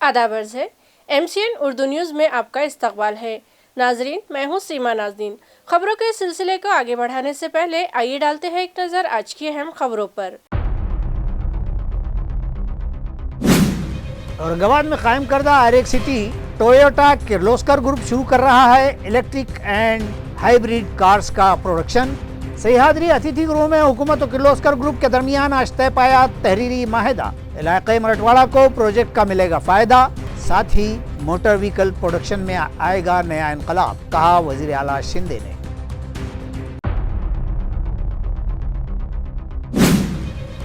आदाब अर्ज़ है। MCN उर्दू न्यूज़ में आपका इस्तकबाल है। नाजरीन, मैं हूँ सीमा नाज़रीन। खबरों के सिलसिले को आगे बढ़ाने से पहले आइए डालते हैं एक नज़र आज की अहम खबरों पर। औरंगाबाद में कायम करदा RX city Toyota Kirloskar group शुरू कर रहा है इलेक्ट्रिक एंड हाइब्रिड कार्स का प्रोडक्शन। सह्याद्री अतिथि गृह में हुकूमत और किर्लोस्कर ग्रुप के दरमियान आज तय पाया तहरीरी माहिदा। इलाके मराठवाड़ा को प्रोजेक्ट का मिलेगा फायदा, साथ ही मोटर व्हीकल प्रोडक्शन में आएगा नया इनकलाब, कहा वजीर आला शिंदे ने।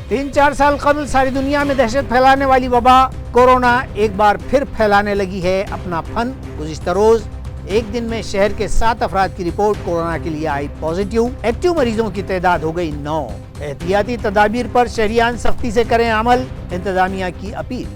तीन चार साल कबल सारी दुनिया में दहशत फैलाने वाली वबा कोरोना एक बार फिर फैलाने लगी है अपना फन। गुज़िश्ता रोज एक दिन में शहर के 7 अफराद की रिपोर्ट कोरोना के लिए आई पॉजिटिव। एक्टिव मरीजों की तादाद हो गई 9। एहतियाती तदाबीर पर शहरियान सख्ती से करें अमल, इंतजामिया की अपील।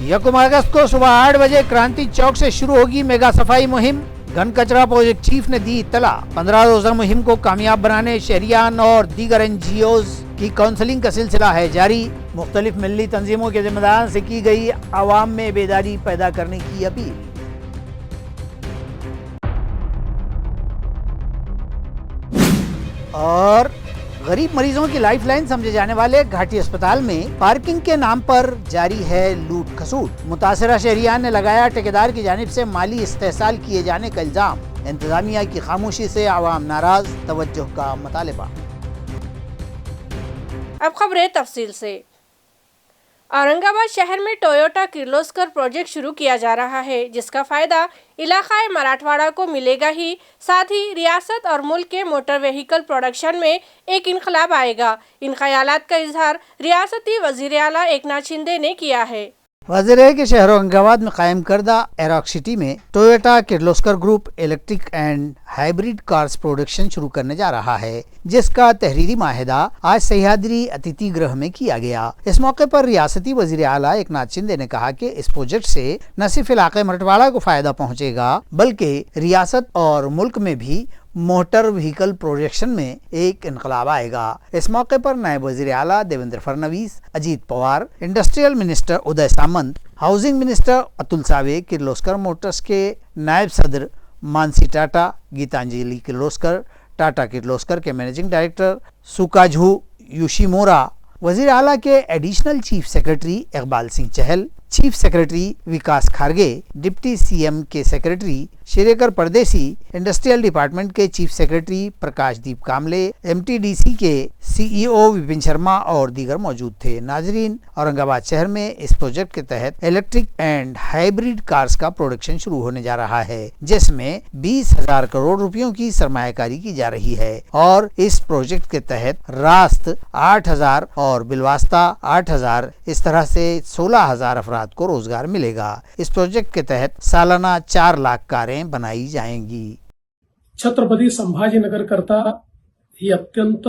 यकम अगस्त को सुबह 8 बजे क्रांति चौक से शुरू होगी मेगा सफाई मुहिम। घन कचरा प्रोजेक्ट चीफ ने दी इत्तला। 15 रोजा मुहिम को कामयाब बनाने शहरियान और दीगर NGOs की काउंसलिंग का सिलसिला है जारी। मुख्तलिफ मिल्ली तंजीमों के जिम्मेदारान से की गई आवाम में बेदारी पैदा करने की अपील। और गरीब मरीजों की लाइफलाइन समझे जाने वाले घाटी अस्पताल में पार्किंग के नाम पर जारी है लूट खसूट। मुतासरा शहरियान ने लगाया ठेकेदार की जानिब से माली इस्तेहसाल किए जाने का इल्जाम। इंतजामिया की खामोशी से आवाम नाराज, तवज्जो का मुतालिबा। अब खबरें तफसील से। औरंगाबाद शहर में टोयोटा किर्लोस्कर प्रोजेक्ट शुरू किया जा रहा है, जिसका फायदा इलाकाए मराठवाड़ा को मिलेगा ही, साथ ही रियासत और मुल्क के मोटर व्हीकल प्रोडक्शन में एक इनकलाब आएगा। इन ख्यालात का इजहार रियासती वजीर आला एकनाथ शिंदे ने किया है। वज़ीर है कि शहर औरंगाबाद में कायम करदा RX सिटी में Toyota Kirloskar group electric and hybrid cars production शुरू करने जा रहा है, जिसका तहरीरी माहिदा आज सह्याद्री अतिथि गृह में किया गया। इस मौके पर रियासती वजीर आला एकनाथ शिंदे ने कहा कि इस प्रोजेक्ट से न सिर्फ इलाके मराठवाड़ा को फायदा पहुँचेगा, बल्कि रियासत और मुल्क में भी मोटर व्हीकल प्रोडक्शन में एक इनकलाब आएगा। इस मौके पर नायब वजीर आला Devendra Fadnavis, Ajit Pawar, industrial minister Uday Samant, housing minister Atul Save, Kirloskar Motors के नायब सदर मानसी टाटा, गीतांजलि किर्लोस्कर, टाटा किर्लोस्कर के मैनेजिंग डायरेक्टर सुकाझू योशिमोरा, वजीर आला के additional chief secretary Iqbal Singh Chahal, chief secretary Vikas Kharge, deputy CM के secretary Shrikar Pardeshi, industrial department के chief secretary Prakashdeep Kamle, MTDC के CEO विपिन शर्मा और दीगर मौजूद थे। नाजरीन, औरंगाबाद शहर में इस प्रोजेक्ट के तहत इलेक्ट्रिक एंड हाइब्रिड कार्स का प्रोडक्शन शुरू होने जा रहा है, जिसमें 20,000 करोड़ रुपयों की सरमायाकारी की जा रही है। और इस प्रोजेक्ट के तहत रास्त 8,000 और बिलवास्ता 8,000, इस तरह से 16,000 अफराद को रोजगार मिलेगा। इस प्रोजेक्ट के तहत सालाना 4 लाख कारें बनाई जाएंगी। छत्रपती संभाजीनगर करता ही अत्यंत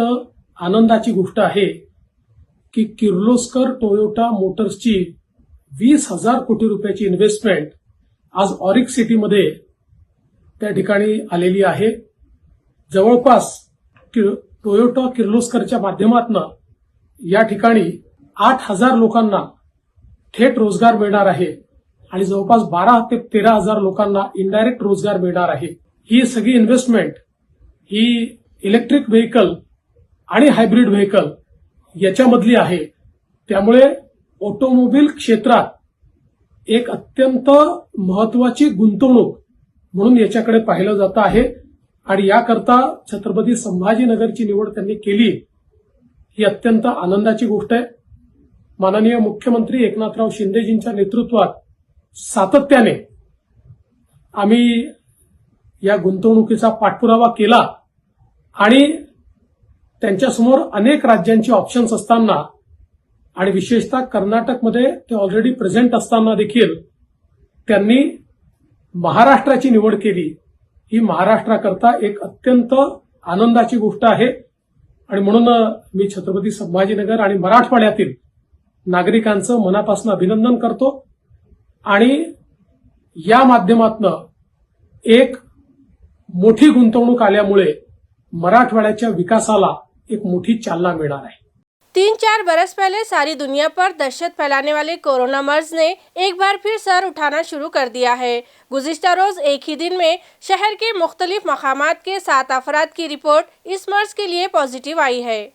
आनंदाची गोष्ट आहे की किर्लोस्कर टोयोटा मोटर्सची 20,000 कोटी रुपयाची इन्व्हेस्टमेंट आज RX सिटीमध्ये त्या ठिकाणी आलेली आहे। जवळपास टोयोटा किर्लोस्करच्या माध्यमातून या ठिकाणी 8,000 लोकांना थेट रोजगार मिळणार आहे आणि जवळपास 12 ते 13,000 लोकांना इनडायरेक्ट रोजगार मिळणार आहे। ही सगळी इन्व्हेस्टमेंट ही इलेक्ट्रिक व्हेकल आणि हायब्रिड व्हेकल याच्यामधली आहे। त्यामुळे ऑटोमोबाईल क्षेत्रात एक अत्यंत महत्वाची गुंतवणूक म्हणून याच्याकडे पाहिलं जात आहे आणि याकरता छत्रपती संभाजीनगरची निवड त्यांनी केली, ही अत्यंत आनंदाची गोष्ट आहे। माननीय मुख्यमंत्री एकनाथराव शिंदेजींच्या नेतृत्वात सातत्याने आम्ही या गुंतवणुकीचा पाठपुरावा केला आणि त्यांच्यासमोर अनेक राज्यांची ऑप्शन्स असताना आणि विशेषतः कर्नाटकमध्ये ते ऑलरेडी प्रेझेंट असताना देखील त्यांनी महाराष्ट्राची निवड केली। ही महाराष्ट्राकरता एक अत्यंत आनंदाची गोष्ट आहे आणि म्हणून मी छत्रपती संभाजीनगर आणि मराठवाड्यातील नागरिकांचं मनापासून अभिनंदन करतो आणि या माध्यमातून एक मोठी गुंतवणूक आल्यामुळे मराठवाड्याच्या विकासाला एक मोठी चालना मिळणार आहे। 3-4 बरस पहले सारी दुनिया पर दहशत फैलाने वाले कोरोना मर्ज ने एक बार फिर सर उठाना शुरू कर दिया है। गुज़िश्ता रोज एक ही दिन में शहर के मुख्तलिफ मकामात के 7 अफराद की रिपोर्ट इस मर्ज के लिए पॉजिटिव आई है।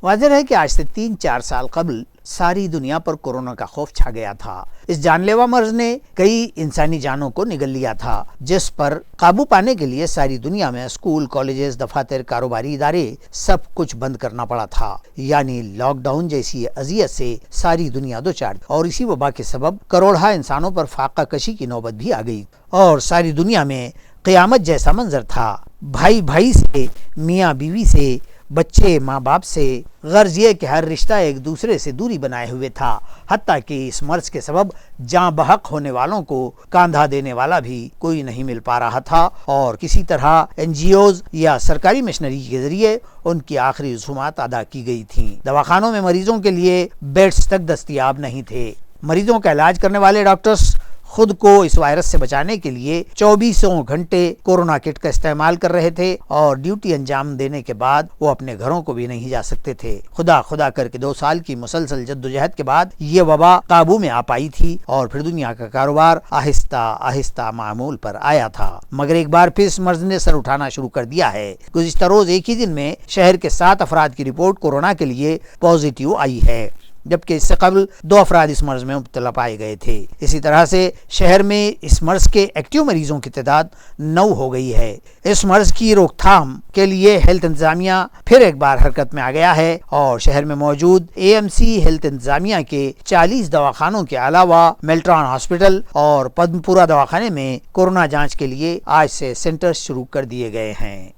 वाज़ेह है कि आज से 3-4 साल कबल सारी दुनिया पर कोरोना का खौफ छा गया था। इस जानलेवा मर्ज ने कई इंसानी जानों को निगल लिया था, जिस पर काबू पाने के लिए सारी दुनिया में स्कूल, कॉलेजेस, दफातर, कारोबारी इदारे सब कुछ बंद करना पड़ा था। यानी लॉकडाउन जैसी अजियत से सारी दुनिया दो चार, और इसी वबा के सबब करोड़ों इंसानों पर फाका कशी की नौबत भी आ गई और सारी दुनिया में क़यामत जैसा मंजर था। भाई भाई से, मियाँ बीवी से, बच्चे माँ बाप से, गर्ज ये कि हर रिश्ता एक दूसरे से दूरी बनाए हुए था। हत्ता कि इस मर्ज के सबब जान बहक होने वालों को कांधा देने वाला भी कोई नहीं मिल पा रहा था और किसी तरह NGOs या सरकारी मशीनरी के जरिए उनकी आखिरी रसूमात अदा की गई थी। दवाखानों में मरीजों के लिए बेड्स तक दस्तयाब नहीं थे। मरीजों का इलाज करने वाले डॉक्टर्स खुद को इस वायरस से बचाने के लिए 24 घंटे कोरोना किट का इस्तेमाल कर रहे थे और ड्यूटी अंजाम देने के बाद वो अपने घरों को भी नहीं जा सकते थे। खुदा खुदा करके 2 साल की मुसलसल जद्दोजहद के बाद ये वबा काबू में आ पाई थी और फिर दुनिया का कारोबार आहिस्ता आहिस्ता मामूल पर आया था। मगर एक बार फिर इस मर्ज ने सर उठाना शुरू कर दिया है। गुज़िश्ता रोज एक ही दिन में शहर के 7 अफराद की रिपोर्ट कोरोना के लिए पॉजिटिव आई है, जबकि इससे कबल 2 अफराद इस मर्ज में मुब्तला पाए गए थे। इसी तरह से शहर में इस मर्ज के एक्टिव मरीजों की तादाद 9 हो गई है। इस मर्ज की रोकथाम के लिए हेल्थ इंतजामिया फिर एक बार हरकत में आ गया है और शहर में मौजूद AMC हेल्थ इंतजामिया के 40 दवाखानों के अलावा मेल्ट्रॉन हॉस्पिटल और पद्मपुरा दवाखाने में कोरोना जाँच के लिए आज से सेंटर शुरू कर दिए गए हैं।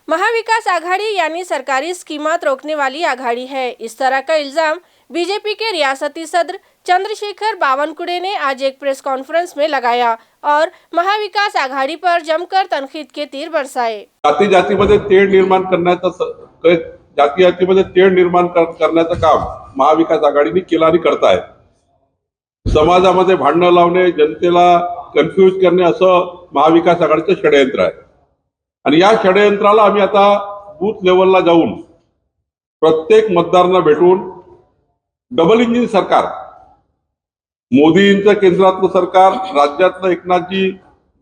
महाविकास आघाड़ी यानी सरकारी स्कीमात रोकने वाली आघाड़ी है, इस तरह का इल्जाम बीजेपी के रियासती सदर चंद्रशेखर बावनकुळे ने आज एक प्रेस कॉन्फ्रेंस में लगाया और महाविकास आघाड़ी पर जमकर तनखीद के तीर बरसाए। जातीमध्ये तेढ निर्माण करण्याचं काम महाविकास आघाडीने केलं आणि करत आहे। समाजामध्ये भांडण लावणे, जनतेला कन्फ्यूज करणे असं महाविकास आघाडीचं षडयंत्र आहे आणि या षडयंत्राला आम्ही आता बूथ लेवलला जाऊन प्रत्येक मतदारांना भेटून डबल इंजिन सरकार, मोदींचं केंद्रातलं सरकार, राज्यातलं एकनाथजी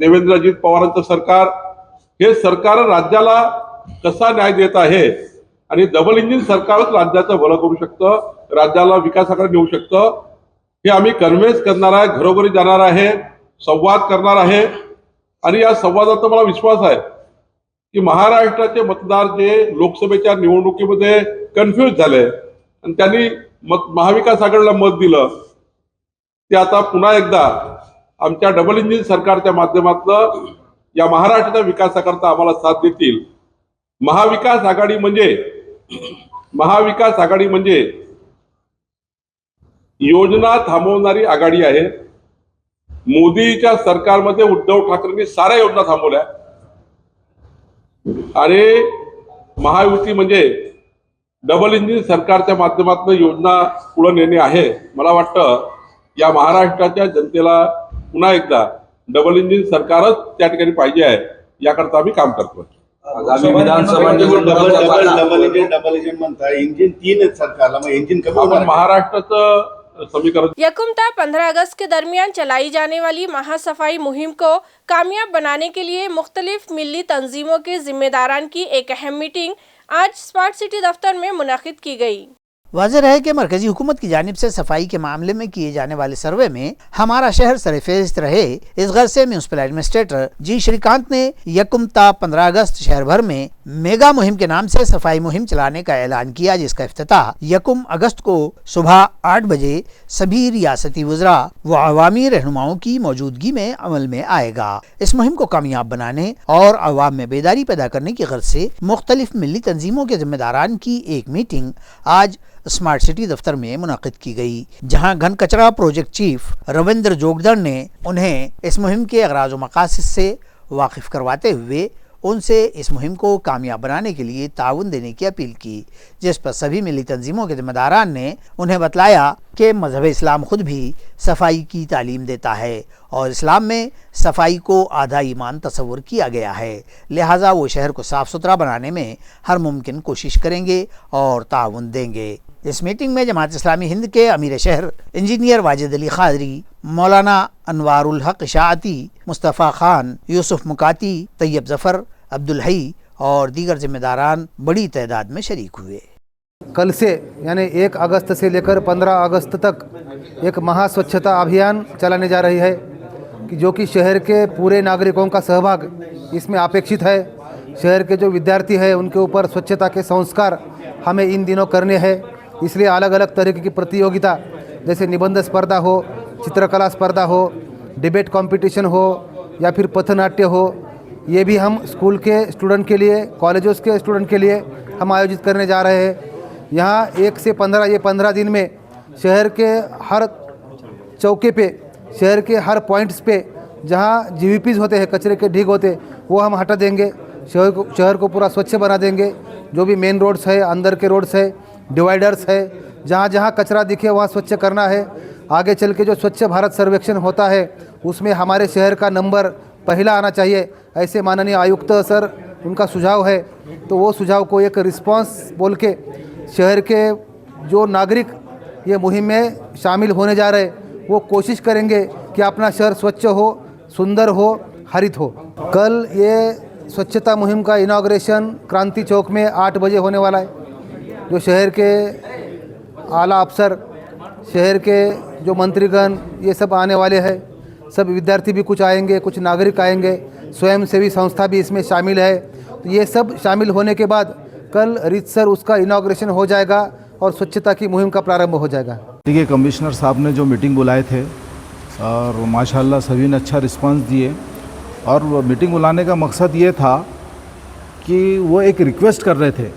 देवेंद्रजी पवारांचं सरकार, हे सरकार राज्याला कसा न्याय देत आहे आणि डबल इंजिन सरकारच राज्याचं भलं करू शकतं, राज्याला विकासाकडे नेऊ शकतं, हे आम्ही कन्व्हेन्स करणार आहे, घरोघरी जाणार आहे, संवाद करणार आहे आणि या संवादाचा मला विश्वास आहे की महाराष्ट्राचे मतदार जे लोकसभेच्या निवडणुकीमध्ये कन्फ्यूज झाले आणि त्यांनी महाविकास आघाडीला मत दिलं, ते आता पुन्हा एकदा आमच्या डबल इंजिन सरकारच्या माध्यमातून या महाराष्ट्राच्या विकासाकरता आम्हाला साथ देतील। महाविकास आघाडी म्हणजे योजना थांबवणारी आघाडी आहे। मोदीच्या सरकारमध्ये उद्धव ठाकरेंनी साऱ्या योजना थांबवल्या आणि महायुती म्हणजे डबल इंजिन सरकारच्या माध्यमातून योजना पुढे नेणे आहे। मला वाटतं या महाराष्ट्राच्या जनतेला पुन्हा एकदा डबल इंजिन सरकारच त्या ठिकाणी पाहिजे आहे, याकरता आम्ही काम करतोय। आगामी विधानसभा डबल इंजिन म्हणता, इंजिन 3 आहेत सरकारला, मग इंजिन कमी होणार? महाराष्ट्राचं समीकरण यकुमता 15 अगस्त के दरमियान चलाई जाने वाली महासफाई मुहिम को कामयाब बनाने के लिए मुख्तलिफ मिली तंजीमों के जिम्मेदारान की एक अहम मीटिंग आज स्मार्ट सिटी दफ्तर में मुनाकिद की गई। वाज़ेह है कि मरकजी हुकूमत की जानिब से सफाई के मामले में किए जाने वाले सर्वे में हमारा शहर सरफेहरिस्त रहे। इस गर्ज से म्यूनसिपल एडमिनिस्ट्रेटर जी श्रीकांत ने यकुमता 15 अगस्त शहर भर में मेगा मुहिम के नाम से सफाई मुहिम चलाने का ऐलान किया, जिसका इफ्तिताह 1 अगस्त को सुबह 8 बजे सभी रियासती वज़रा व अवामी रहनुमाओं की मौजूदगी में अमल में आएगा। इस मुहिम को कामयाब बनाने और अवाम में बेदारी पैदा करने की गर्ज से मुख्तलिफ मिली तंजीमों के जिम्मेदारान की एक मीटिंग आज स्मार्ट सिटी दफ्तर में मुनाकिद की गई, जहां घन कचरा प्रोजेक्ट चीफ रविंद्र जोगदड़ ने उन्हें इस मुहिम के अगराज व मकासद से वाकिफ करवाते हुए उनसे इस मुहिम को कामयाब बनाने के लिए ताउन देने की अपील की, जिस पर सभी मिली तंजीमों के जिम्मेदारान ने उन्हें बतलाया कि मजहब इस्लाम खुद भी सफाई की तालीम देता है और इस्लाम में सफाई को आधा ईमान तस्वुर किया गया है, लिहाजा वो शहर को साफ सुथरा बनाने में हर मुमकिन कोशिश करेंगे और ताउन देंगे। इस मीटिंग में जमात इस्लामी हिंद के अमीर शहर इंजीनियर वाजिद अली खादरी, मौलाना अनवारुल हक इशाअती, मुस्तफ़ा खान, यूसुफ मुकाती, तैयब जफ़र, अब्दुल हई और दीगर जिम्मेदारान बड़ी तादाद में शरीक हुए। कल से यानी 1 अगस्त से लेकर 15 अगस्त तक एक महास्वच्छता अभियान चलाने जा रही है कि जो कि शहर के पूरे नागरिकों का सहभाग इसमें अपेक्षित है। शहर के जो विद्यार्थी हैं उनके ऊपर स्वच्छता के संस्कार हमें इन दिनों करने हैं, इसलिए अलग अलग तरीके की प्रतियोगिता जैसे निबंध स्पर्धा हो, चित्रकला स्पर्धा हो, डिबेट कंपटीशन हो या फिर पथनाट्य हो, ये भी हम स्कूल के स्टूडेंट के लिए, कॉलेजों के स्टूडेंट के लिए हम आयोजित करने जा रहे हैं। यहाँ 1 से 15 ये 15 दिन में शहर के हर चौके पे, शहर के हर पॉइंट्स पे जहाँ जीवीपीज होते हैं, कचरे के ढीग होते हैं, वो हम हटा देंगे। शहर को पूरा स्वच्छ बना देंगे। जो भी मेन रोड्स है, अंदर के रोड्स है, डिवाइडर्स है, जहाँ जहाँ कचरा दिखे वहाँ स्वच्छ करना है। आगे चल के जो स्वच्छ भारत सर्वेक्षण होता है उसमें हमारे शहर का नंबर पहला आना चाहिए, ऐसे माननीय आयुक्त सर उनका सुझाव है। तो वो सुझाव को एक रिस्पांस बोल के शहर के जो नागरिक ये मुहिम में शामिल होने जा रहे वो कोशिश करेंगे कि अपना शहर स्वच्छ हो, सुंदर हो, हरित हो। कल ये स्वच्छता मुहिम का इनॉग्रेशन क्रांति चौक में 8 बजे होने वाला है। जो शहर के आला अफसर, शहर के जो मंत्रीगण ये सब आने वाले हैं। सब विद्यार्थी भी कुछ आएंगे, कुछ नागरिक आएंगे, स्वयंसेवी संस्था भी इसमें शामिल है। तो ये सब शामिल होने के बाद कल रीतसर उसका इनॉग्रेशन हो जाएगा और स्वच्छता की मुहिम का प्रारंभ हो जाएगा। देखिए, कमिश्नर साहब ने जो मीटिंग बुलाए थे और माशाल्लाह सभी ने अच्छा रिस्पांस दिए और मीटिंग बुलाने का मकसद ये था कि वो एक रिक्वेस्ट कर रहे थे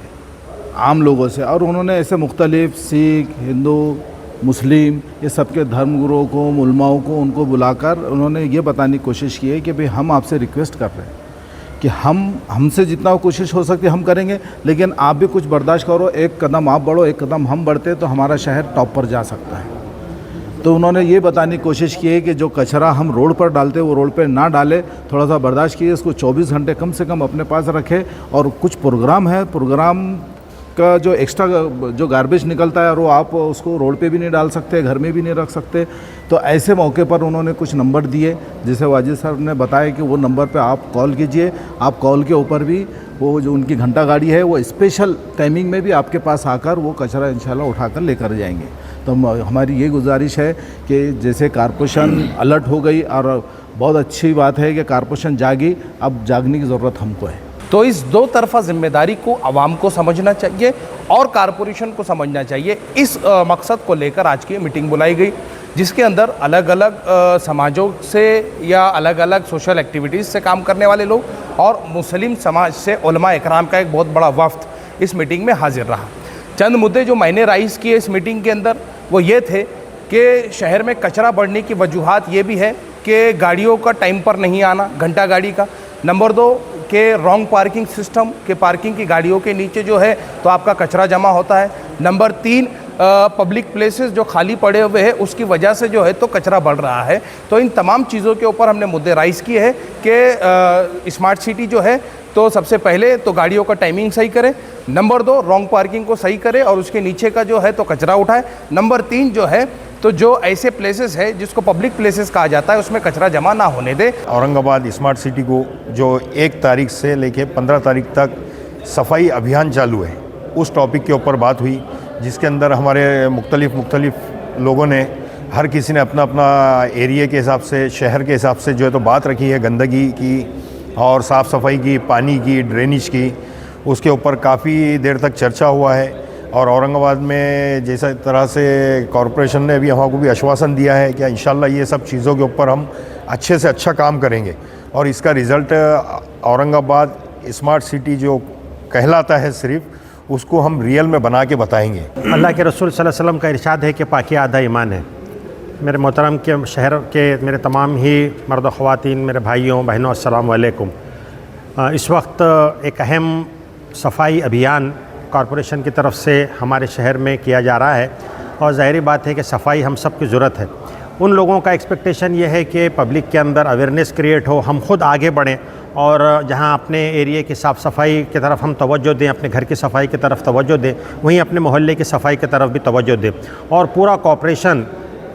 आम लोगों से, और उन्होंने ऐसे मुख्तलिफ सिख, हिंदू, मुस्लिम ये सबके धर्मगुरुओं को, उलमाओं को उनको बुलाकर उन्होंने ये बताने की कोशिश की है कि भाई हम आपसे रिक्वेस्ट कर रहे हैं कि हमसे जितना कोशिश हो सकती है हम करेंगे, लेकिन आप भी कुछ बर्दाश्त करो। एक कदम आप बढ़ो, एक कदम हम बढ़ते तो हमारा शहर टॉप पर जा सकता है। तो उन्होंने ये बताने की कोशिश की है कि जो कचरा हम रोड पर डालते वो रोड पर ना डाले, थोड़ा सा बर्दाश्त कीजिए, इसको 24 घंटे कम से कम अपने पास रखें। और कुछ प्रोग्राम है, प्रोग्राम का जो एक्स्ट्रा जो गार्बेज निकलता है और वो आप उसको रोड पे भी नहीं डाल सकते, घर में भी नहीं रख सकते। तो ऐसे मौके पर उन्होंने कुछ नंबर दिए, जैसे वाजिद सर ने बताया कि वो नंबर पे आप कॉल कीजिए। आप कॉल के ऊपर भी वो जो उनकी घंटा गाड़ी है वो स्पेशल टाइमिंग में भी आपके पास आकर वो कचरा इंशाल्लाह उठाकर लेकर जाएंगे। तो हमारी ये गुजारिश है कि जैसे कारपोरेशन अलर्ट हो गई और बहुत अच्छी बात है कि कारपोरेशन जागी, अब जागने की ज़रूरत हमको है। तो इस दो तरफा जिम्मेदारी को आवाम को समझना चाहिए और कारपोरेशन को समझना चाहिए। इस मकसद को लेकर आज की मीटिंग बुलाई गई, जिसके अंदर अलग अलग समाजों से या अलग अलग सोशल एक्टिविटीज़ से काम करने वाले लोग और मुस्लिम समाज से उलमा इकराम का एक बहुत बड़ा वफ्द इस मीटिंग में हाजिर रहा। चंद मुद्दे जो मैंने राइज़ किए इस मीटिंग के अंदर वो ये थे कि शहर में कचरा बढ़ने की वजूहात ये भी है कि गाड़ियों का टाइम पर नहीं आना, घंटा गाड़ी का। नंबर 2 के रॉन्ग पार्किंग सिस्टम के पार्किंग की गाड़ियों के नीचे जो है तो आपका कचरा जमा होता है। नंबर 3 पब्लिक प्लेसेस जो खाली पड़े हुए हैं उसकी वजह से जो है तो कचरा बढ़ रहा है। तो इन तमाम चीज़ों के ऊपर हमने मुद्दे राइज़ किए हैं कि स्मार्ट सिटी जो है तो सबसे पहले तो गाड़ियों का टाइमिंग सही करें, नंबर 2 रॉन्ग पार्किंग को सही करें और उसके नीचे का जो है तो कचरा उठाए, नंबर 3 जो है तो जो ऐसे प्लेसेस है जिसको पब्लिक प्लेसेस कहा जाता है उसमें कचरा जमा ना होने दे। औरंगाबाद स्मार्ट सिटी को जो 1 तारीख से लेके 15 तारीख तक सफाई अभियान चालू है, उस टॉपिक के ऊपर बात हुई, जिसके अंदर हमारे मुख्तलिफ लोगों ने हर किसी ने अपना अपना एरिया के हिसाब से, शहर के हिसाब से जो है तो बात रखी है। गंदगी की और साफ़ सफाई की, पानी की, ड्रेनेज की, उसके ऊपर काफ़ी देर तक चर्चा हुआ है। और औरंगाबाद में जैसा तरह से कॉरपोरेशन ने भी हमको भी आश्वासन दिया है कि इंशाल्लाह ये सब चीज़ों के ऊपर हम अच्छे से अच्छा काम करेंगे और इसका रिज़ल्ट औरंगाबाद स्मार्ट सिटी जो कहलाता है सिर्फ उसको हम रियल में बना के बताएंगे। अल्लाह के रसूल सल्लल्लाहु अलैहि वसल्लम का इरशाद है कि पाकी आधा ईमान है। मेरे मोहतरम के शहर के मेरे तमाम ही मर्द व ख़वातीन, मेरे भाइयों बहनों, अस्सलाम वालेकुम। इस वक्त एक अहम सफाई अभियान कॉरपोरेशन की तरफ से हमारे शहर में किया जा रहा है और ज़ाहिर बात है कि सफाई हम सब की ज़रूरत है। उन लोगों का एक्सपेक्टेशन ये है कि पब्लिक के अंदर अवेयरनेस क्रिएट हो, हम खुद आगे बढ़ें और जहां अपने एरिया की साफ़ सफाई की तरफ हम तवज्जो दें, अपने घर की सफाई की तरफ तवज्जो दें, वहीं अपने मोहल्ले की सफाई की तरफ भी तवज्जो दें। और पूरा कॉरपोरेशन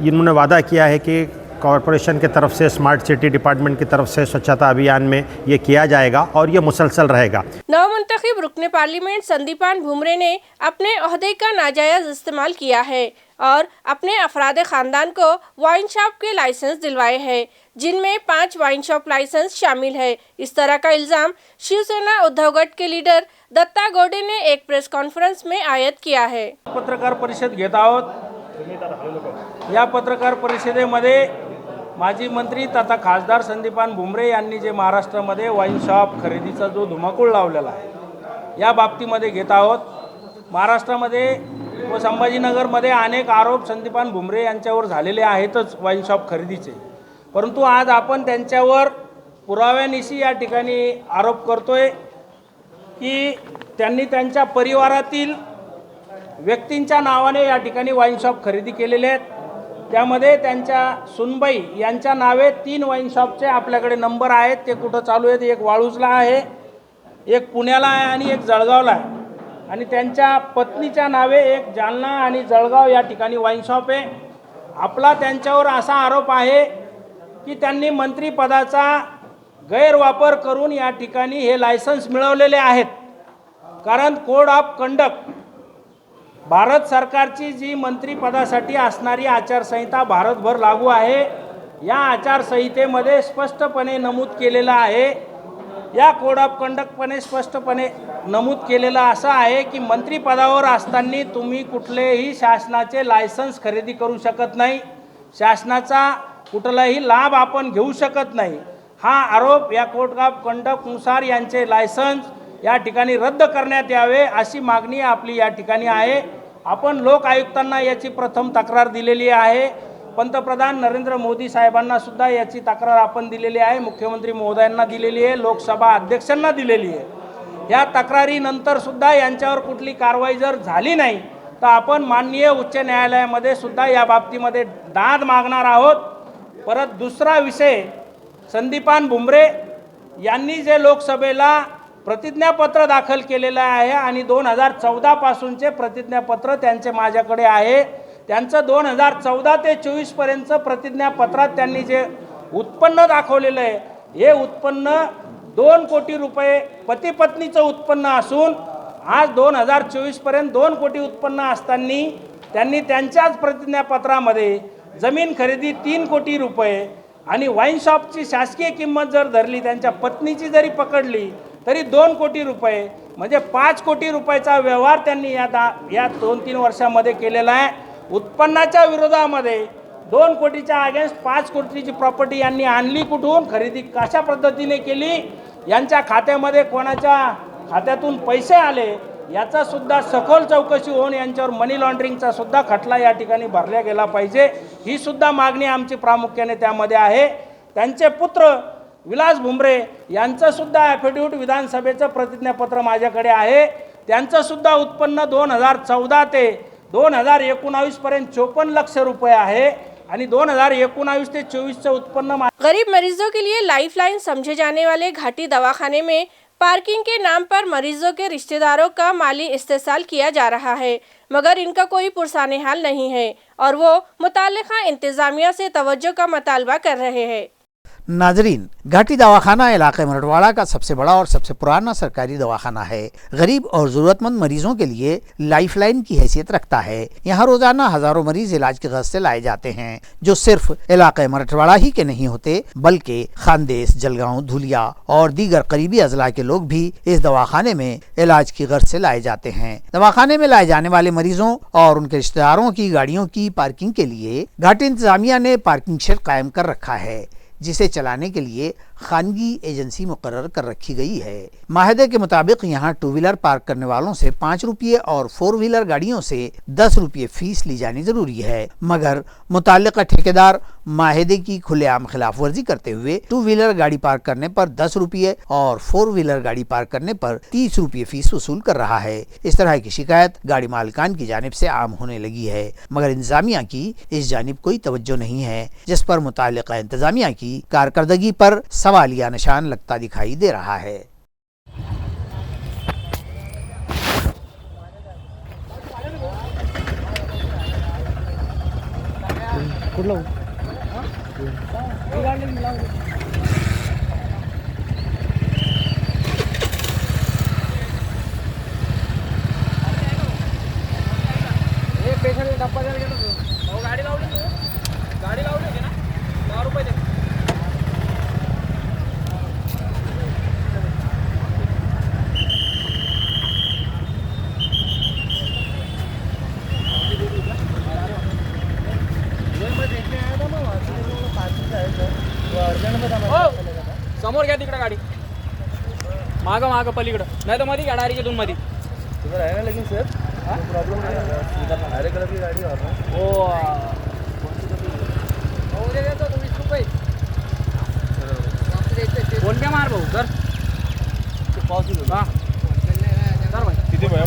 इन्होंने वादा किया है कि कॉरपोरेशन की तरफ से स्मार्ट सिटी डिपार्टमेंट की तरफ से स्वच्छता अभियान में ये किया जाएगा और ये मुसलसल रहेगा। नवमुंतखब रुकने पार्लियामेंट संदीपान भुमरे ने अपने ओहदे का नाजायज इस्तेमाल किया है और अपने अफराद खानदान को वाइन शॉप के लाइसेंस दिलवाए हैं, जिनमें 5 वाइन शॉप लाइसेंस शामिल है। इस तरह का इल्जाम शिवसेना उद्धव गट के लीडर दत्ता गोडे ने एक प्रेस कॉन्फ्रेंस में आयद किया है। पत्रकार परिषद घेत आहोत। या पत्रकार परिषदेमध्ये माजी मंत्री तथा खासदार संदीपान भुमरे यांनी जे महाराष्ट्रामध्ये वाईन शॉप खरेदीचा जो धुमाकूळ लावलेला आहे या बाबतीमध्ये घेत आहोत। महाराष्ट्रामध्ये व संभाजीनगरमध्ये अनेक आरोप संदीपान भुमरे यांच्यावर झालेले आहेतच वाईन शॉप खरेदीचे, परंतु आज आपण त्यांच्यावर पुराव्यानिशी या ठिकाणी आरोप करतोय की त्यांनी त्यांच्या परिवारातील व्यक्तींच्या नावाने या ठिकाणी वाईन शॉप खरेदी केलेले आहेत। त्यामध्ये त्यांच्या सुनबाई यांच्या नावे 3 वाईन शॉपचे आपल्याकडे नंबर आहेत। ते कुठं चालू आहेत? एक वाळूजला आहे, एक पुण्याला आहे आणि एक जळगावला आहे। आणि त्यांच्या पत्नीच्या नावे एक जालना आणि जळगाव या ठिकाणी वाईन शॉप आहे। आपला त्यांच्यावर असा आरोप आहे की त्यांनी मंत्रिपदाचा गैरवापर करून या ठिकाणी हे लायसन्स मिळवलेले आहेत। कारण कोड ऑफ कंडक्ट भारत सरकारची जी मंत्रिपदासाठी असणारी आचारसंहिता भारतभर लागू आहे, या आचारसंहितेमध्ये स्पष्टपणे नमूद केलेलं आहे, या कोड ऑफ कंडक्टपणे स्पष्टपणे नमूद केलेलं असं आहे की मंत्रिपदावर असताना तुम्ही कुठलेही शासनाचे लायसन्स खरेदी करू शकत नाही, शासनाचा कुठलाही लाभ आपण घेऊ शकत नाही। हा आरोप या कोड ऑफ कंडक्टनुसार यांचे लायसन्स या ठिकाणी रद्द करण्यात यावे अशी मागणी आपली या ठिकाणी आहे। आपण लोक आयुक्तांना याची प्रथम तक्रार दिलेली आहे। पंतप्रधान नरेंद्र मोदी साहेबांना सुद्धा याची तक्रार आपण दिलेली आहे, मुख्यमंत्री महोदयांना दिलेली आहे, लोकसभा अध्यक्षांना दिलेली आहे। या तक्रारीनंतर सुद्धा यांच्यावर कुठली कारवाई जर झाली नाही तर आपण माननीय उच्च न्यायालयामध्ये सुद्धा या बाबतीमध्ये दाद मागणार आहोत। परत दुसरा विषय, संदीपान भुमरे यांनी जे लोकसभेला प्रतिज्ञापत्र दाखल केलेलं आहे आणि 2014 पासूनचे प्रतिज्ञापत्र त्यांचे माझ्याकडे आहे। त्यांचं 2014 ते 24 पर्यंत प्रतिज्ञापत्रात त्यांनी जे उत्पन्न दाखवलेलं आहे, हे उत्पन्न 2 कोटी रुपये पती पत्नीचं उत्पन्न असून आज 2024 पर्यंत 2 कोटी उत्पन्न असताना त्यांनी त्यांच्याच प्रतिज्ञापत्रामध्ये जमीन खरेदी 3 कोटी रुपये आणि वाईन शॉपची शासकीय किंमत जर धरली, त्यांच्या पत्नीची जरी पकडली तरी 2 कोटी रुपये, म्हणजे 5 कोटी रुपयाचा व्यवहार त्यांनी या 2-3 वर्षामध्ये केलेला आहे। उत्पन्नाच्या विरोधामध्ये 2 कोटीच्या अगेन्स्ट 5 कोटीची प्रॉपर्टी यांनी आणली कुठून, खरेदी कशा पद्धतीने केली, यांच्या खात्यामध्ये कोणाच्या खात्यातून पैसे आले याचा सुद्धा सखोल चौकशी होऊन यांच्यावर मनी लॉन्ड्रिंगचा सुद्धा खटला या ठिकाणी भरला गेला पाहिजे, ही सुद्धा मागणी आमची प्रामुख्याने त्यामध्ये आहे। त्यांचे पुत्र विलास भुमरे यांचं सुद्धा ॲफिडेव्हिट विधानसभेचं प्रतिज्ञापत्र माझ्याकडे आहे। त्यांचं सुद्धा उत्पन्न 2014 ते 2019 पर्यंत 54 लाख रुपये आहे आणि 2019 ते 24चं उत्पन्न। गरीब मरीजों के लिए लाइफलाइन समझे जाने वाले घाटी दवाखाने में पार्किंग के नाम पर मरीजों के रिश्तेदारों का माली इस्तेसाल किया जा रहा है, मगर इनका कोई पुरसाने हाल नहीं है और वो मुताल्लिका इंतजामिया से तवज्जो का मुतालबा कर रहे हैं। नाजरीन, घाटी दवाखाना इलाके मराठवाड़ा का सबसे बड़ा और सबसे पुराना सरकारी दवाखाना है। गरीब और ज़रूरतमंद मरीजों के लिए लाइफलाइन की हैसियत रखता है। यहाँ रोजाना हजारों मरीज इलाज की गर्ज से लाए जाते हैं, जो सिर्फ इलाके मराठवाड़ा ही के नहीं होते बल्कि खानदेश, जलगांव, धुलिया और दीगर करीबी अजला के लोग भी इस दवाखाने में इलाज की गर्ज से लाए जाते हैं। दवाखाने में लाए जाने वाले मरीजों और उनके रिश्तेदारों की गाड़ियों की पार्किंग के लिए घाटी इंतजामिया ने पार्किंग शेड कायम कर रखा है, जिसे चलाने के लिए खानगी एजेंसी मुकर्रर कर रखी गई है। माहदे के मुताबिक यहाँ 2 व्हीलर पार्क करने वालों से 5 रुपये और 4 व्हीलर गाड़ियों से 10 रुपये फीस ली जानी जरूरी है, मगर मुताल्लिका ठेकेदार माहेदे की खुलेआम खिलाफ वर्जी करते हुए 2 व्हीलर गाड़ी पार्क करने पर 10 रुपये और 4 व्हीलर गाड़ी पार्क करने पर 30 रुपये फीस वसूल कर रहा है। इस तरह की शिकायत गाड़ी मालिकान की जानिब से आम होने लगी है, मगर इंतजामिया की इस जानिब कोई तवज्जो नहीं है, जिस पर मुताल्लिका इंतजामिया की कारकर्दगी पर सवालिया निशान लगता दिखाई दे रहा है। समोर घ्या तिकडे गाडी, मागं मागं पलीकडं, नाही तर मध्ये घ्या डायरेक्ट इथून मध्ये. फोन काय मार भाऊ कर हा कर भाई. किती भाई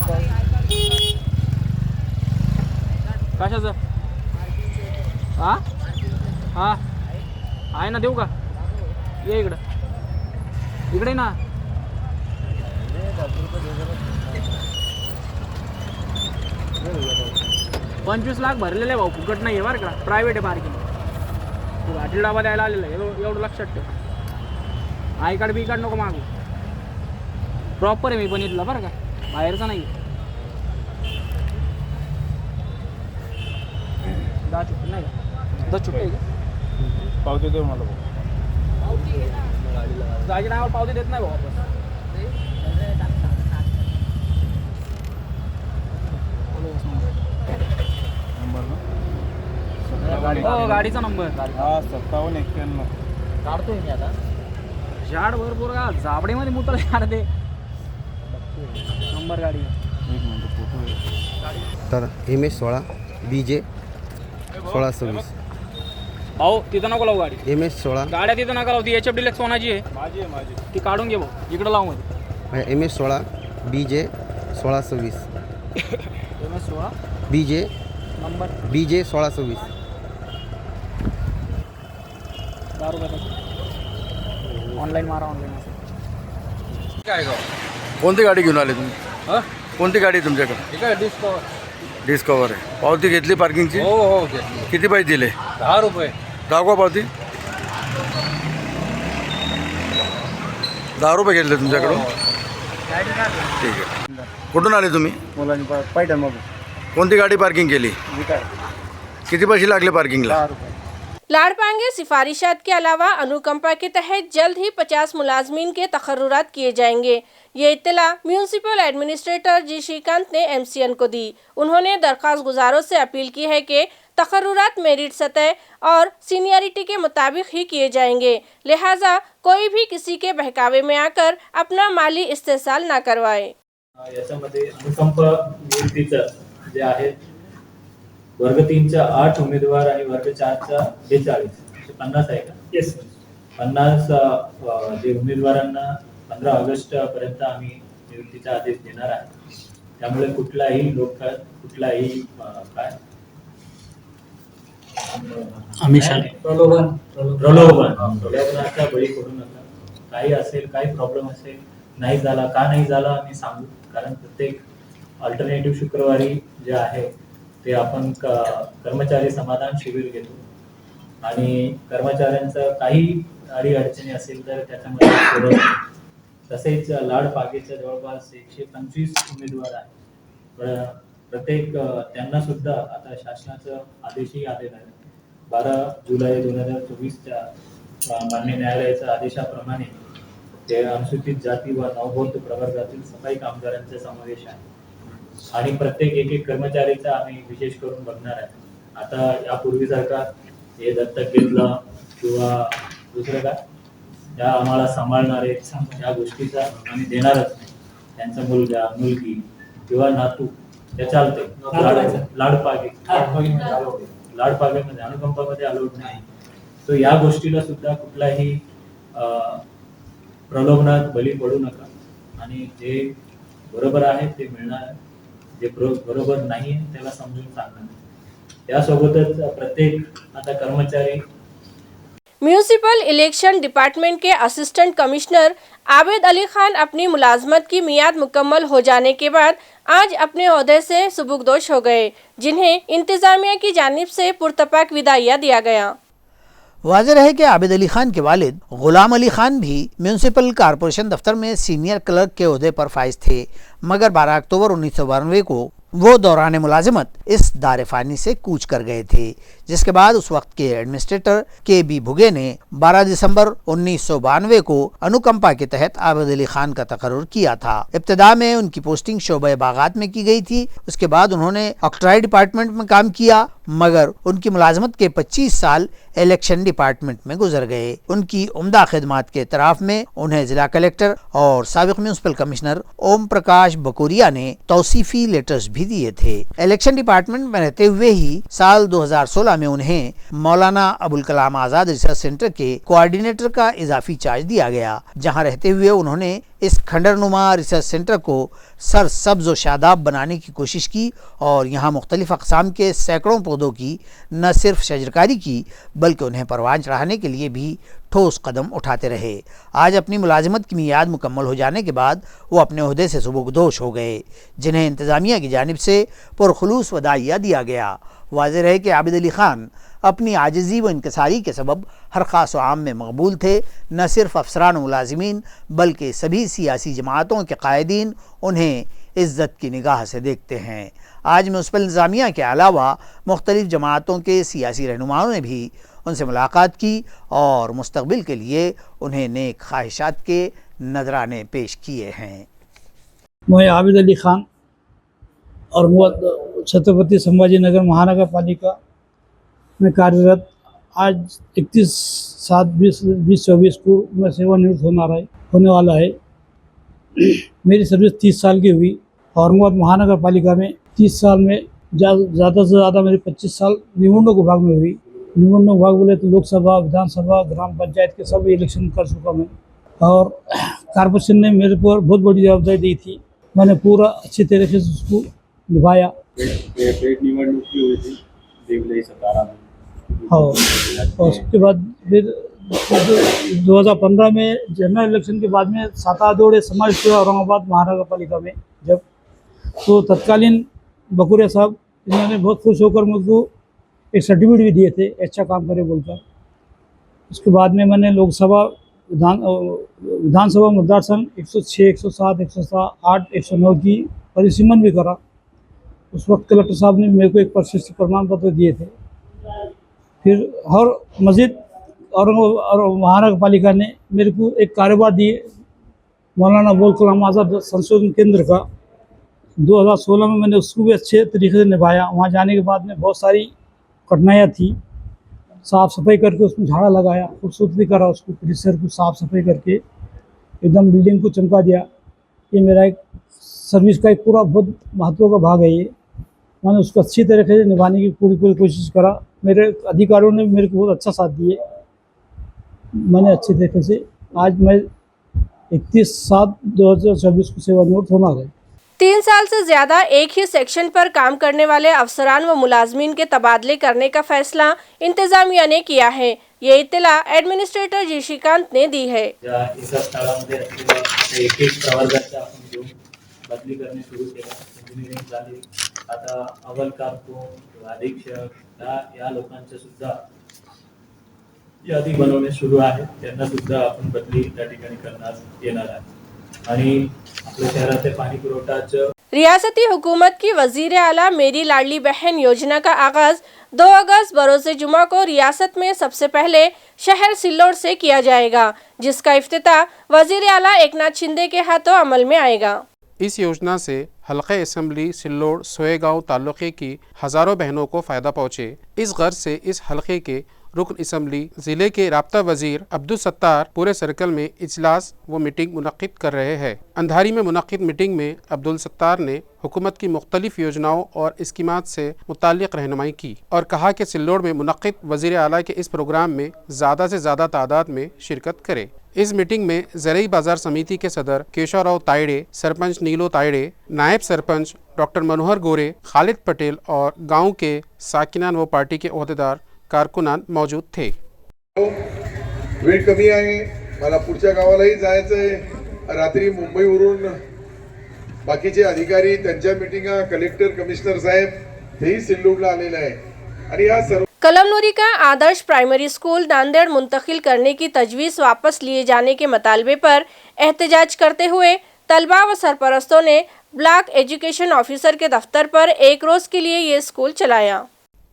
कशाचं हा हा आहे ना, देऊ का? ये इकडं, इकडे ना. $25 लाख भरलेले भाऊ, फुकट नाही आहे बरं का, प्रायव्हेट आहे पार्किंग. तू घाटी डाबा द्यायला आलेला आहे, एवढं लक्षात ठेव. आय कार्ड बी कार्ड नको मागू, प्रॉपर आहे मी पण इथला बरं का, बाहेरचा नाही. 10 छुट्टी नाही का? 10 छुट्टी आहे का? पावती दे मला भाऊ. जागी नावावर पावती देत नाही भाऊ आपण. हो गाडीचा नंबर 5791 काढतोय मी आता. झाड भरपूर का झाबडीमध्ये मुतळ काढते नंबर गाडी. तर MS16 BJ 1626. भाऊ तिथं नको लावू गाडी. MS16 गाड्या तिथं नका लावू, ती HF डिलक्स कोणाची आहे? ती काढून घे भाऊ, इकडं लावू मध्ये. MS16 BJ 1626. MS16 BJ number BJ 1626. Online मारा, ऑनलाईन असं काय गाव? कोणती गाडी घेऊन आले तुम्ही? हां कोणती गाडी तुमच्याकडे? ठीक आहे, डिस्कवर. डिस्कवर आहे. पावती घेतली पार्किंगची? हो हो घेतली. किती पैसे दिले? 10 रुपये. दाखवा पावती. 10 रुपये घेतले तुमच्याकडून? ठीक आहे. कुठून आले तुम्ही? पैठण मग. कोणती गाडी पार्किंग केली? किती पैसे लागले पार्किंगला? लाड़ पाएंगे सिफारिशात के अलावा अनुकंपा के तहत जल्द ही 50 मुलाजमीन के तखर्रुरात किए जाएंगे। ये इत्तला म्यूनसिपल एडमिनिस्ट्रेटर जी श्रीकांत ने MCN को दी। उन्होंने दरख्वास्त गुजारों से अपील की है कि तखर्रुरात मेरिट सतह और सीनियरिटी के मुताबिक ही किए जाएंगे, लिहाजा कोई भी किसी के बहकावे में आकर अपना माली इस्तेसाल ना करवाए। याच्यामध्ये अनुकंप नियुक्तीचं जे आहे वर्ग 3च्या 8 उमेदवार आणि वर्ग 4च्या 42 50 आहे का? येस. 50 जे उमेदवारांना 15 ऑगस्ट पर्यंत आम्ही नियुक्तीचा आदेश देणार आहे. त्यामुळे कुठलाही प्रलोभनाचा बळी पडू नका. काही असेल, काही प्रॉब्लेम असेल, नाही झाला का नाही झाला आम्ही सांगू, कारण प्रत्येक अल्टरनेटिव्ह शुक्रवारी जे आहे ते आपण कर्मचारी समाधान शिबिर घेतो आणि कर्मचाऱ्यांचं काही अडचणी असेल तर त्याच्यामध्ये सोडवतो. तसेच लाड पागेच्या जवळपास 125 उमेदवार आहेत. प्रत्येक त्यांना सुद्धा आता शासनाचं आदेशही आलेला आहे. 12 जुलै 2024च्या मान्य न्यायालयाच्या आदेशाप्रमाणे ते अनुसूचित जाती व नवबौद्ध प्रवर्गातील सफाई कामगारांचा समावेश आहे आणि प्रत्येक एक कर्मचारीचा आम्ही विशेष करून बघणार आहे. आता यापूर्वीसारखा हे दत्तक घेतलं किंवा दुसरं काय या आम्हाला सांभाळणारे या गोष्टीचा आम्ही देणारच नाही. त्यांचा मुलगा मुलगी किंवा नातू त्या चालते. लाडपागेमध्ये अनुकंपामध्ये अलाउड नाही. तो या गोष्टीला सुद्धा कुठलाही प्रलोभनात बळी पडू नका आणि जे बरोबर आहे ते मिळणार आहे, जे बरोबर नाही आहे त्याला समजून सांगणार. त्यासोबतच प्रत्येक आता कर्मचारी म्यूनिसिपल इलेक्शन डिपार्टमेंट के असिस्टेंट कमिश्नर आबिद अली खान अपनी मुलाजमत की मियाद मुकम्मल हो जाने के बाद आज अपने ओहदे से सुबुकदोश हो गए, जिन्हें इंतजामिया की जानिब से पुरतपाक विदाइया दिया गया। वाज़ेह है कि आबिद अली खान के वालिद गुलाम अली खान भी म्यूनिसिपल कॉरपोरेशन दफ्तर में सीनियर क्लर्क के ओहदे पर फाइज थे, मगर 12 अक्टूबर 1992 को वो दौरान मुलाजिमत इस दारफ़ानी से कूच कर गए थे, जिसके बाद उस वक्त के एडमिनिस्ट्रेटर के बी भुगे ने 12 दिसंबर 1992 को अनुकंपा के तहत आबिद अली खान का तकर्रुर किया था। इब्तिदा में उनकी पोस्टिंग शोबे बागात में की गई थी। उसके बाद उन्होंने ऑक्ट्राई डिपार्टमेंट में काम किया, मगर उनकी मुलाजमत के 25 साल इलेक्शन डिपार्टमेंट में गुजर गए। उनकी उम्दा खिदमात के इतराफ में उन्हें जिला कलेक्टर और साबिक म्यूनिसिपल कमिश्नर ओम प्रकाश बकोरिया ने तौसीफी लेटर्स भी दिए थे। इलेक्शन डिपार्टमेंट में रहते हुए ही साल 2016 में उन्हें मौलाना अबुल कलाम आजाद रिसर्च सेंटर के कोऑर्डिनेटर का इजाफी चार्ज दिया गया, जहां रहते हुए उन्होंने इस खंडरनुमा रिसर्च सेंटर को सरसब्ज व शादाब बनाने की कोशिश की और यहाँ मुख्तलिफ अक़साम के सैकड़ों पौधों की न सिर्फ शजरकारी की बल्कि उन्हें परवान चढ़ाने के लिए भी ठोस कदम उठाते रहे। आज अपनी मुलाजिमत की मियाद मुकम्मल हो जाने के बाद वो अपने ओहदे से सुबुकदोश हो गए, जिन्हें इंतज़ामिया की जानिब से पुरखुलूस वदाइया दिया गया। वाज़ेह है कि आबिद अली खान अपनी आजिज़ी व इनकसारी के सबब हर ख़ास व आम में मकबूल थे। न सिर्फ अफसरान व मुलाजिमीन बल्कि सभी सियासी जमातों के कायदीन उन्हें इज़्ज़त की निगाह से देखते हैं। आज म्यूनिसिपल इंतज़ामिया के अलावा मुख्तलिफ जमातों के सियासी रहनुमाओं ने भी उनसे मुलाकात की और मुस्तक़बिल के लिए उन्हें नेक ख्वाहिशात के नजराने पेश किए हैं। मैं आबिद अली खान और छत्रपति संभाजीनगर महानगर पालिका में कार्यरत आज 31/7/2024 को मैं सेवानिवृत्त होने वाला है। मेरी सर्विस 30 साल की हुई। औरंगाबाद महानगर पालिका में 30 साल में ज़्यादा से ज़्यादा मेरी 25 साल निवडणूक विभाग में हुई। निवडणूक विभाग बोले तो लोकसभा, विधानसभा, ग्राम पंचायत के सब इलेक्शन कर चुका मैं और कॉर्पोरेशन ने मेरे पर बहुत बड़ी जवाबदारी दी थी। मैंने पूरा अच्छी तरीके से उसको निभाया। निवडणूक की हुई थी 2017 में। हाँ, और उसके बाद फिर 2015 में जनरल इलेक्शन के बाद में सातादोड़े समाज हुआ औरंगाबाद महानगर पालिका में। जब तो तत्कालीन बकोरिया साहब इन्होंने बहुत खुश होकर मुझको एक सर्टिफिकेट भी दिए थे, अच्छा काम करे बोलकर। उसके बाद में मैंने लोकसभा, विधानसभा मतदार संघ 106, 107, 108, 109 की परिसीमन भी करा। उस वक्त कलेक्टर साहब ने मेरे को एक प्रशस्ति प्रमाण पत्र दिए थे। फिर हर मस्जिद और महानगर पालिका ने मेरे को एक कारोबार दिए मौलाना अबुल कलाम आज़ाद संशोधन केंद्र का। 2016 में मैंने उसको भी अच्छे तरीके से निभाया। वहाँ जाने के बाद में बहुत सारी कठिनाइयाँ थी। साफ़ सफाई करके उसमें झाड़ा लगाया, खूबसूरती करा, उसको परिसर को साफ़ सफाई करके एकदम बिल्डिंग को चमका दिया। ये मेरा एक सर्विस का एक पूरा बहुत महत्व का भाग है। ये मैंने उसको अच्छी तरीके से निभाने की पूरी कोशिश करा। मेरे अधिकारियों ने मेरे को बहुत अच्छा साथ दिए। मैंने अच्छे तरीके से आज मैं 31/7/2024 को सेवानिवृत्त होना है। 3 साल से ज्यादा एक ही सेक्शन पर काम करने वाले अफसरान व मुलाजमीन के तबादले करने का फैसला इंतजामिया ने किया है। ये इत्तला एडमिनिस्ट्रेटर जी श्रीकांत ने दी है। बदली करणे सुरू केला। इंजिनिअरिंग झाली, आता अव्वल कारकून, अधीक्षक या लोकांचे सुद्धा यादी बनवणे सुरू आहे। त्यांना सुद्धा आपण बदली त्या ठिकाणी करण्यात येणार आहे आणि आपल्या शहराचे पाणी पुरवठाचं रियासती हुकूमत की वजीर आला मेरी लाडली बहन योजना का आगाज 2 अगस्त बरोज़े जुमा को रियासत में सबसे पहले शहर सिल्लोड से किया जाएगा, जिसका इफ्तिताह वजीर आला एकनाथ शिंदे के हाथों अमल में आएगा। इस योजना से हल्के असम्बली सिल्लोड़ सोएगांव तालुके की हज़ारों बहनों को फ़ायदा पहुँचे। इस गर्ज से इस हल्के के रुकन असम्बली ज़िले के राब्ता वज़ीर अब्दुल सत्तार पूरे सर्कल में इजलास व मीटिंग मुनक़िद कर रहे हैं। अंधारी में मुनक़िद मीटिंग में अब्दुल सत्तार ने हुकूमत की मुख्तलिफ योजनाओं और स्कीमात से मुताल्लिक़ रहनुमाई की और कहा कि सिल्लोड़ में मुनक़िद वज़ीर आला के इस प्रोग्राम में ज़्यादा से ज़्यादा तादाद में शिरकत करे। इस मीटिंग में ज़रई बाज़ार समिति के सदर केशवराव तायड़े, सरपंच नीलो तायड़े, नायब सरपंच डॉक्टर मनोहर गोरे, खालिद पटेल और गाँव के साकिनान व पार्टी के ओहदेदार कारकुनान मौजूद थे। वेळ कमी आहे, मला पुढच्या गावालाही जायचं आहे। रात्री मुंबईवरून बाकीचे अधिकारी त्यांच्या मीटिंगा कलेक्टर कमिशनर साहेब तेही सिल्लोडला आलेले आहे आणि या सर्व कलमनुरी का आदर्श प्राइमरी स्कूल नांदेड़ मुंतकिल करने की तजवीज़ वापस लिए जाने के मुतालबे पर एहतजाज करते हुए तलबा व सरपरस्तों ने ब्लॉक एजुकेशन ऑफिसर के दफ्तर पर एक रोज़ के लिए ये स्कूल चलाया।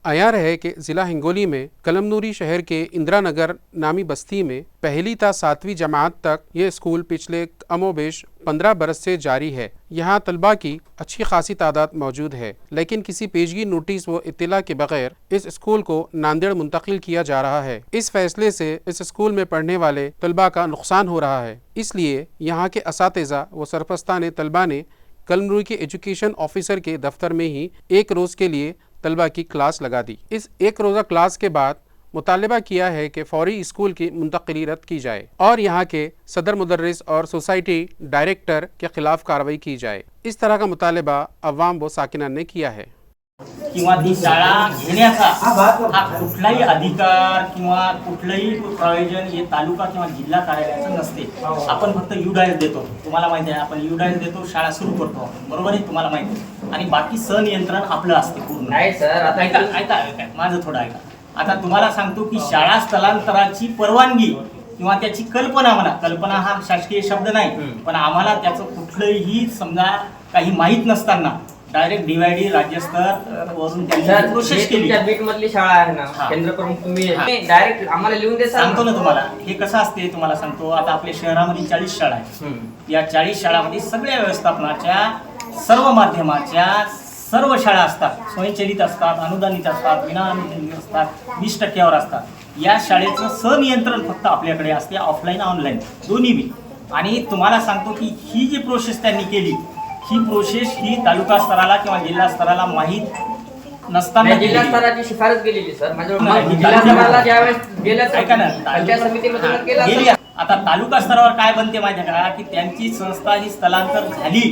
आयार है कि ज़िला हिंगोली में कलमनुरी शहर के इंदिरा नगर नामी बस्ती में पहली ता 7वीं जमात तक ये स्कूल पिछले कमोबेश 15 बरस से जारी है। यहाँ तलबा की अच्छी खासी तादाद मौजूद है, लेकिन किसी पेशगी नोटिस व इत्तला के बगैर इस स्कूल को नांदेड़ मुंतकिल किया जा रहा है। इस फैसले से इस स्कूल में पढ़ने वाले तलबा का नुकसान हो रहा है। इसलिए यहाँ के असातिज़ा व सरपरस्तान तलबा ने कलमनुरी के एजुकेशन ऑफिसर के दफ्तर में ही एक रोज़ के लिए तलबा की क्लास लगा दी। इस एक रोज़ा क्लास के बाद मुतालबा किया है कि फौरी स्कूल की मुंतकिली रद्द की जाए और यहाँ के सदर मुदर्रिस और सोसाइटी डायरेक्टर के खिलाफ कार्रवाई की जाए। इस तरह का मुतालबा अवाम व साकिनान ने किया है। किंवा ती शाळा घेण्याचा हा कुठलाही अधिकार किंवा कुठलंही प्रयोजन हे तालुका किंवा जिल्हा कार्यालयाचं नसते। आपण फक्त युडायस देतो, तुम्हाला माहिती आहे, आपण युडायस देतो, शाळा सुरू करतो, बरोबर आहे, तुम्हाला माहिती आहे, आणि बाकी संनियंत्रण आपलं असते पूर्ण। नाही सर, आता ऐका माझं थोडं ऐका। आता तुम्हाला सांगतो की शाळा स्थलांतराची परवानगी किंवा त्याची कल्पना, म्हणा कल्पना हा शासकीय शब्द नाही, पण आम्हाला त्याचं कुठलंही समजा काही माहीत नसताना डायरेक्ट डीवायडी राज्यस्तर वरून त्यांनी प्रोसेस केली। बीट मधली शाळा आहे ना, केंद्र प्रमुख तुम्ही डायरेक्ट आम्हाला लिहून दे सांगतो ना तुम्हाला। हे कसं असते तुम्हाला सांगतो, आता आपल्या शहरामध्ये 40 शाळा आहेत। या 40 शाळांमध्ये सगळ्या व्यवस्थापनाच्या सर्व माध्यमाच्या सर्व शाळा असतात, स्वयंचलित असतात, अनुदानित असतात, विना अनुदानित असतात, 20% असतात। या शाळेचं संनियंत्रण फक्त आपल्याकडे असते, ऑफलाईन ऑनलाईन दोन्ही बी। आणि तुम्हाला सांगतो की ही जी प्रोसेस त्यांनी केली, ही प्रोसेस ही तालुका स्तराला किंवा जिल्हा स्तराला माहीत नसताना जिल्हा स्तराची शिफारस केलेली सर, जिल्हा स्तराला ज्यावेळेस गेल्या ऐका ना पंचायत समितीमध्ये गेली। आता तालुका स्तरावर काय बनते माहिती आहे का, की त्यांची संस्था ही स्थलांतर झाली।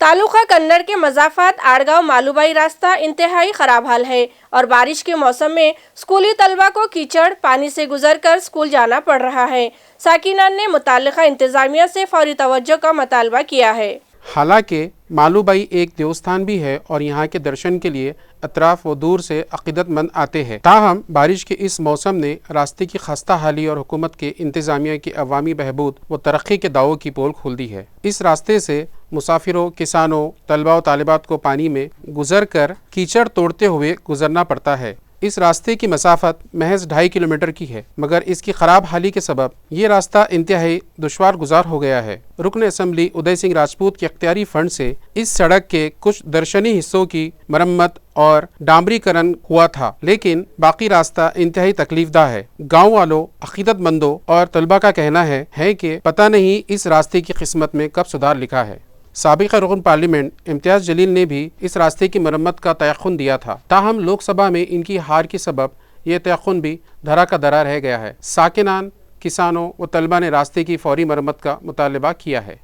तालुका कन्नड़ के मजाफात आड़गांव मालूबाई रास्ता इंतहाई खराब हाल है और बारिश के मौसम में स्कूली तलबा को कीचड़ पानी से गुजरकर स्कूल जाना पड़ रहा है। साकिनान ने मुताल्लिका इंतजामिया से फौरी तवज्जो का मुतालबा किया है। हालांकि मालूबाई एक देवस्थान भी है और यहाँ के दर्शन के लिए अतराफ व दूर से अकीदतमंद आते हैं। ताहम बारिश के इस मौसम ने रास्ते की खस्ता हाली और हुकूमत के इंतज़ामिया की अवामी बहबूद व तरक्की के दावों की पोल खोल दी है। इस रास्ते से मुसाफिरों, किसानों, तलबा व तालिबात को पानी में गुजर कर कीचड़ तोड़ते हुए गुजरना पड़ता है। इस रास्ते की मसाफत महज 2.5 किलोमीटर की है, मगर इसकी ख़राब हाली के सबब ये रास्ता इंतहाई दुश्वार गुजार हो गया है। रुकन असम्बली उदय सिंह राजपूत के अख्तियारी फंड से इस सड़क के कुछ दर्शनी हिस्सों की मरम्मत और डामरीकरण हुआ था, लेकिन बाकी रास्ता इंतहाई तकलीफदा है। गाँव वालों, अकीदतमंदों और तलबा का कहना है कि पता नहीं इस रास्ते की किस्मत में कब सुधार लिखा है। साबिक़ रुकन पार्लियामेंट इम्तियाज़ जलील ने भी इस रास्ते की मरम्मत का तयक़ुन दिया था, ताहम लोकसभा में इनकी हार के सबब यह तयक़ुन भी धरा का धरा रह गया है। साकिनान, किसानों व तलबा ने रास्ते की फौरी मरम्मत का मुतालबा किया है।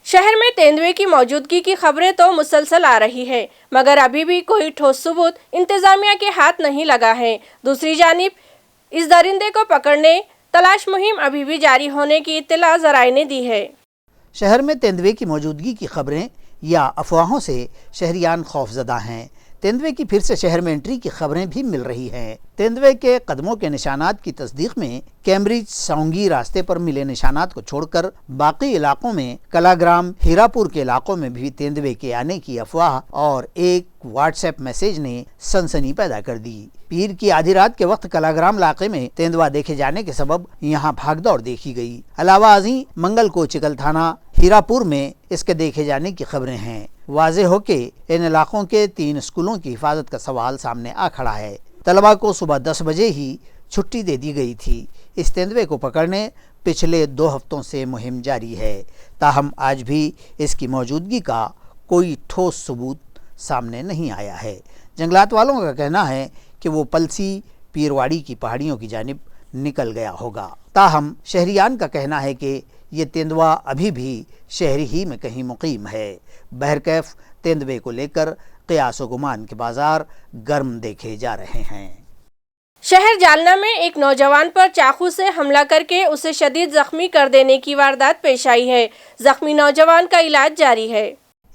शहर में तेंदुए की मौजूदगी की खबरें तो मुसलसल आ रही है, मगर अभी भी कोई ठोस सबूत इंतजामिया के हाथ नहीं लगा है। दूसरी जानिब इस दरिंदे को पकड़ने तलाश मुहिम अभी भी जारी होने की इत्तला ज़राए ने दी है। शहर में तेंदुए की मौजूदगी की खबरें या अफवाहों से शहरियान खौफजदा हैं। तेंदुए की फिर से शहर में एंट्री की खबरें भी मिल रही हैं। तेंदुए के कदमों के निशानात की तस्दीक में कैम्ब्रिज सौंगी रास्ते पर मिले निशानात को छोड़कर बाकी इलाकों में कलाग्राम, हीरापुर के इलाकों में भी तेंदुए के आने की अफवाह और एक व्हाट्सएप मैसेज ने सनसनी पैदा कर दी। पीर की आधी रात के वक्त कलाग्राम इलाके में तेंदुआ देखे जाने के सबब यहाँ भागदौड़ देखी गई। अलावा अजी मंगल को चिकल थाना, हीरापुर में इसके देखे जाने की खबरें हैं। वाज़ेह हो कि इन इलाकों के 3 स्कूलों की हिफाजत का सवाल सामने आ खड़ा है। तलबा को सुबह 10 बजे ही छुट्टी दे दी गई थी। इस तेंदुए को पकड़ने पिछले 2 हफ्तों से मुहिम जारी है, ताहम आज भी इसकी मौजूदगी का कोई ठोस सबूत सामने नहीं आया है। जंगलात वालों का कहना है कि वो पलसी पीरवाड़ी की पहाड़ियों की जानिब निकल गया होगा। ताहम शहरियान का कहना है कि ये तेंदुआ अभी भी शहर ही में कहीं मुकीम है। बहरकैफ तेंदुए को लेकर क़ियास व गुमान के बाजार गर्म देखे जा रहे हैं। शहर जालना में एक नौजवान पर चाकू से हमला करके उसे शदीद जख्मी कर देने की वारदात पेश आई है। जख्मी नौजवान का इलाज जारी है।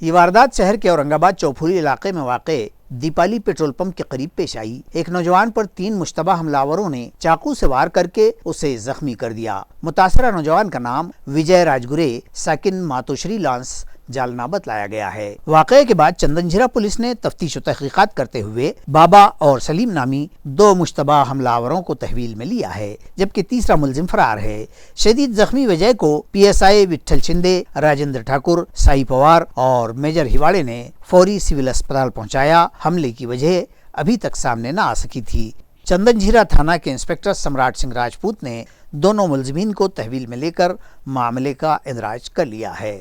ये वारदात शहर के औरंगाबाद चौफुरी इलाके में वाक़े दीपाली पेट्रोल पंप के करीब पेश आई। एक नौजवान पर 3 मुश्तबा हमलावरों ने चाकू से वार करके उसे जख्मी कर दिया। मुतासरा नौजवान का नाम विजय राजगुरे साकिन मातोश्री लांस जालना बतलाया गया है। वाक़ये के बाद चंदनझिरा पुलिस ने तफ्तीश व तहकीकात करते हुए बाबा और सलीम नामी 2 मुश्तबा हमलावरों को तहवील में लिया है, जबकि तीसरा मुलजिम फरार है। शदीद जख्मी विजय को PSI विट्ठल शिंदे, राजेंद्र ठाकुर, साई पवार और मेजर हिवाड़े ने फौरी सिविल अस्पताल पहुंचाया। हमले की वजह अभी तक सामने न आ सकी थी। चंदनझिरा थाना के इंस्पेक्टर सम्राट सिंह राजपूत ने दोनों मुलजिमीन को तहवील में लेकर मामले का इंदराज कर लिया है।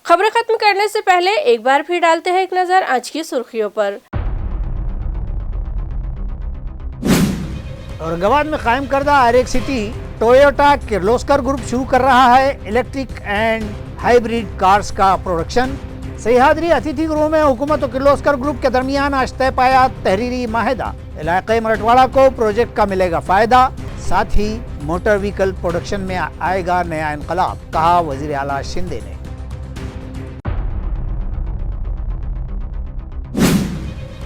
खबरें खत्म करने से पहले एक बार फिर डालते हैं एक नजर आज की सुर्खियों पर। औरंगाबाद में कायम करदा RX city Toyota Kirloskar group शुरू कर रहा है इलेक्ट्रिक एंड हाइब्रिड कार्स का प्रोडक्शन। सह्याद्री अतिथि गृह में हुकूमत और किर्लोस्कर ग्रुप के दरमियान आज तय पाया तहरीरी माहिदा। इलाके मराठवाड़ा को प्रोजेक्ट का मिलेगा फायदा, साथ ही मोटर व्हीकल प्रोडक्शन में आएगा नया इनकलाब, कहा वजीर आला शिंदे ने।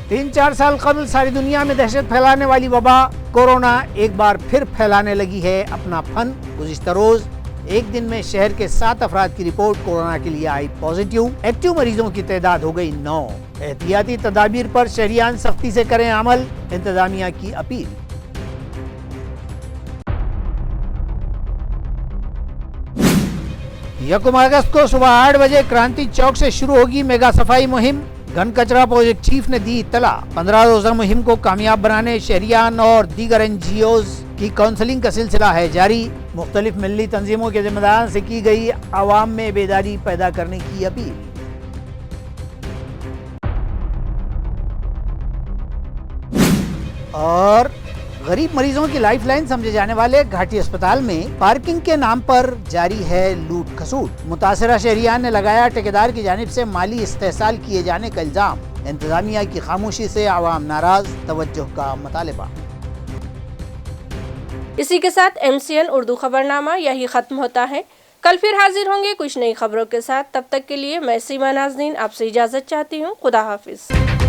3-4 साल कबल सारी दुनिया में दहशत फैलाने वाली वबा कोरोना एक बार फिर फैलाने लगी है अपना फन। गुज़िश्ता रोज एक दिन में शहर के 7 अफराद की रिपोर्ट कोरोना के लिए आई पॉजिटिव। एक्टिव मरीजों की तादाद हो गई 9। एहतियाती तदाबीर पर शहरियान सख्ती से करें अमल, इंतजामिया की अपील। यकम अगस्त को सुबह 8 बजे क्रांति चौक से शुरू होगी मेगा सफाई मुहिम। घन कचरा प्रोजेक्ट चीफ ने दी इत्तला। 15 रोजा मुहिम को कामयाब बनाने शहरियान और दीगर NGOs की काउंसलिंग का सिलसिला है जारी। मुख्तलिफ मिल्ली तंजीमों के जिम्मेदारों से की गई आवाम में बेदारी पैदा करने की अपील। और गरीब मरीजों की लाइफलाइन समझे जाने वाले घाटी अस्पताल में पार्किंग के नाम पर जारी है लूट खसूट। मुतासरा शहरियान ने लगाया ठेकेदार की जानिब से माली इस्तेहसाल किए जाने का इल्जाम। इंतजामिया की खामोशी से आवाम नाराज, तवज्जो का मुतालिबा। इसी के साथ MCN उर्दू खबरनामा यही खत्म होता है। कल फिर हाजिर होंगे कुछ नई खबरों के साथ। तब तक के लिए मैं सीमा नाज़नीन आपसे इजाजत चाहती हूँ। खुदा हाफिज।